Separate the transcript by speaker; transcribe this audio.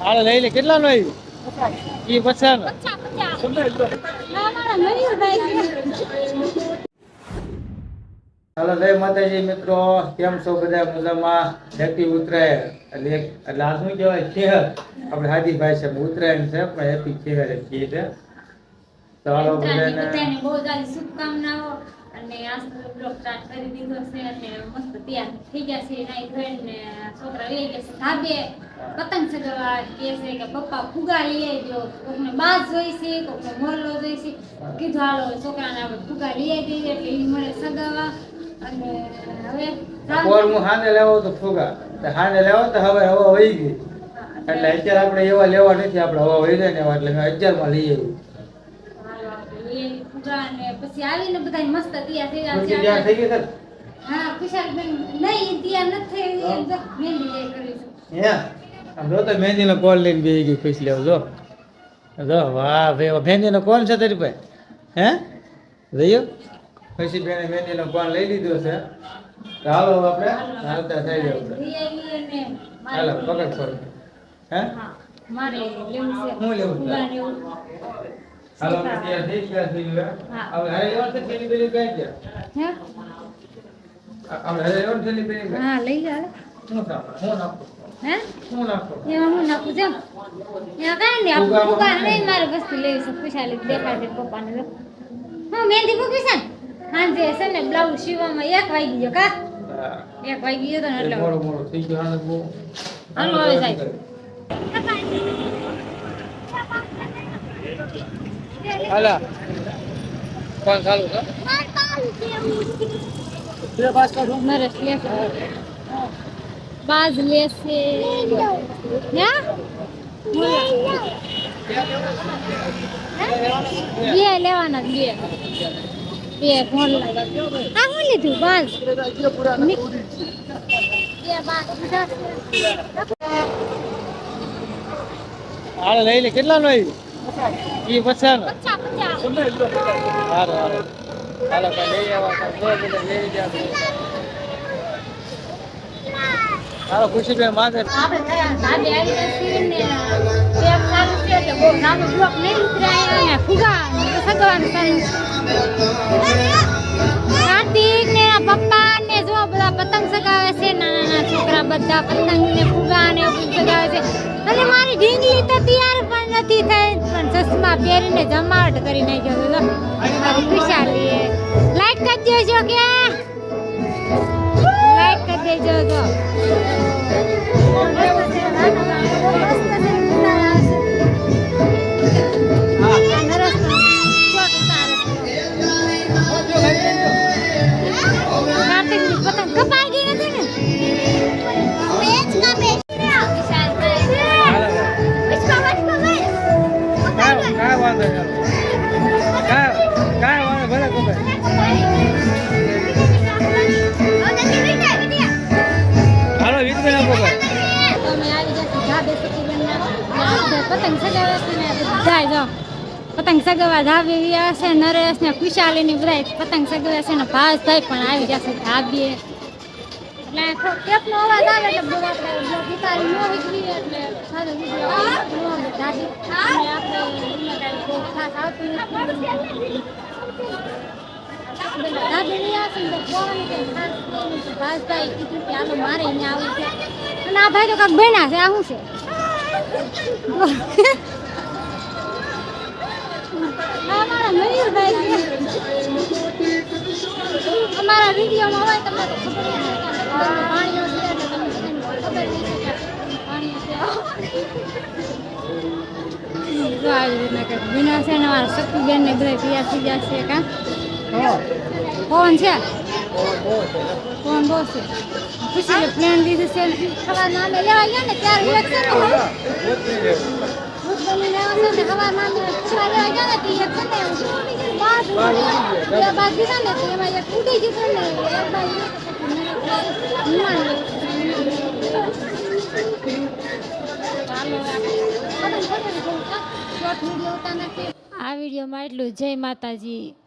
Speaker 1: આલે લઈ લે કેટલા નો આવી ઈ 50 નો હાલો જય માતાજી મિત્રો કેમ છો બધા મજામાં હેપી ઉત્તરાયણ એટલે આ શું કહેવાય ખેર આપણે હાજીભાઈ છે ઉત્તરાયણ છે પણ હેપી ખેર કીએ છે તો હાલો બધાને
Speaker 2: બહુ સારી શુભકામનાઓ અને આજ બ્લોગ સ્ટાર્ટ કરી દીધો છે અને મસ્ત તૈયાર થઈ ગયા છે નાઈ ધોઈને છોકરા લઈ ગયા છે ધાબે પતંગ ચગાવવા કે છે કે પપ્પા ફુગા લઈ આવજો કોકને બાજ જોઈ છે કોકને મોરલો જોઈ છે કીધું હાલો છોકરાને આપણે ફુગા લઈ આવી દઈએ એટલે ઈ મળે સગાવા અને હવે
Speaker 1: કોર હું હાને લેવો તો ફુગા તો હાને લેવો તો હવે વહી ગઈ એટલે અત્યારે આપણે એવા લેવા નથી આપણે હવે વહી જાય ને એટલે મેં 11 માં લઈ આવ્યું
Speaker 2: અને પછી આવીને બધા મસ્ત તૈયાર થઈ ગયા
Speaker 1: છે તૈયાર થઈ ગઈ છે
Speaker 2: હા ખુશાલબેન નહીં તૈયાર નથી થઈ એમ જો મહેંદી લઈ કરીશું
Speaker 1: હે આમ જો તો મહેંદી નો કોલ લઈને બેહી ગઈ ખુશ લેવ જો જો વાહ ભાઈ મહેંદી નો કોણ છે તારી પાસે હે જઈયો ખુશી બેને મહેંદી નો કોણ લઈ લીધો છે ચાલો આપણે હાલતા થઈ જાવ હાલો પકડ ફોન હે
Speaker 2: મારે લેવું છે
Speaker 1: હું લેવું હાલો તૈયાર થઈ ગયા છે હવે હવે એવન છે થેલી બેલી કઈ ગયા
Speaker 2: હે
Speaker 1: આપણે એવન થેલી બેલી
Speaker 2: હા લઈ જા
Speaker 1: હું નાખો
Speaker 2: હે
Speaker 1: હું નાખો
Speaker 2: એમાં હું નાખું છું એમાં કાંઈ નહીં આપણે ફુગા નહીં મારે વસ્તુ લેવી છે ખુશાલી દેખાડે પપ્પાને જો હું મહેંદી મૂકી છે હાંજે છે ને બ્લાઉઝ સીવવામાં 1 વાગી ગયો કા 1 વાગી ગયો તો ને એટલે
Speaker 1: મોડો મોડો થઈ ગયો આને બહુ
Speaker 2: હાલો હવે જાય
Speaker 1: હાલા કોણ ચાલુ છે તે પાસ કા રૂમ
Speaker 2: નરેશ લે બાજ લેશે હે બે લેવાના બે ફોન આ હું લીધું બાજ બે બાજ
Speaker 1: હાલે લઈ લે કેટલા નો આવી ઈ 50 નો
Speaker 2: 50
Speaker 1: હાલો હાલો હાલો કઈ લઈ આવા તો બધા લઈ જા હાલો ખુશી બેન માથે
Speaker 2: આપણે ધાબે આવી છીએ ને એક સારું છે એટલે બહુ નાનો બ્લોક નહીં ઉતરાય અને ફુગા સગવાનું ચાલુ કાર્તિક ને પપ્પા ને જો બધા પતંગ સગાવે છે નાના નાના છોકરા બધા પતંગ ને ફુગા ને સગાવે છે અને મારી ઢીંગલી તો તૈયાર પણ નથી થઈ પણ ચશ્મા પહેરીને જમાવટ કરી નાખ્યો તો મારી ખુશાલી લાઈક કરી દેજો કે લાઈક કરી દેજો તો પતંગ સગાવે છે ને બધા જો પતંગ સગાવા ધાબે આવ્યા છે નરેશ ને ખુશાલી ની બધા પતંગ સગાવે છે ને ભાસ થાય પણ આવી જશે ધાબે એટલે કેપ નો અવાજ આવે એટલે બહુ આપણે ગીતારી નો હિકવી એટલે સારો વિડિયો નો ધાબે અને આપણે બહુ ખાસ આવતું નથી ધાબે રહ્યા છે ને ફોન કે ખાસ ભાસ થાય કીધું કે આનો મારે અહીંયા આવું છે અને આ ભાઈ તો કાંક બન્યા છે આ શું છે અમારા મયુરભાઈ અમારા વિડીયોમાં હોય તમને તો ખબર પાણીઓ છે એટલે તમને ખબર નહીં કે પાણીઓ છે જો આવી રીતના કંઈક બન્યા છે ને અમારા શક્તિબેન ને બધા તૈયાર થઈ ગયા છે કાં કોણ છે કોણ બહુ છે ખુશી પ્લેન દીધું છે ને ખબર નામે લેવા ગયા ને ત્યારે ઇલેક્શન આ વિડીયોમાં એટલું જય માતાજી.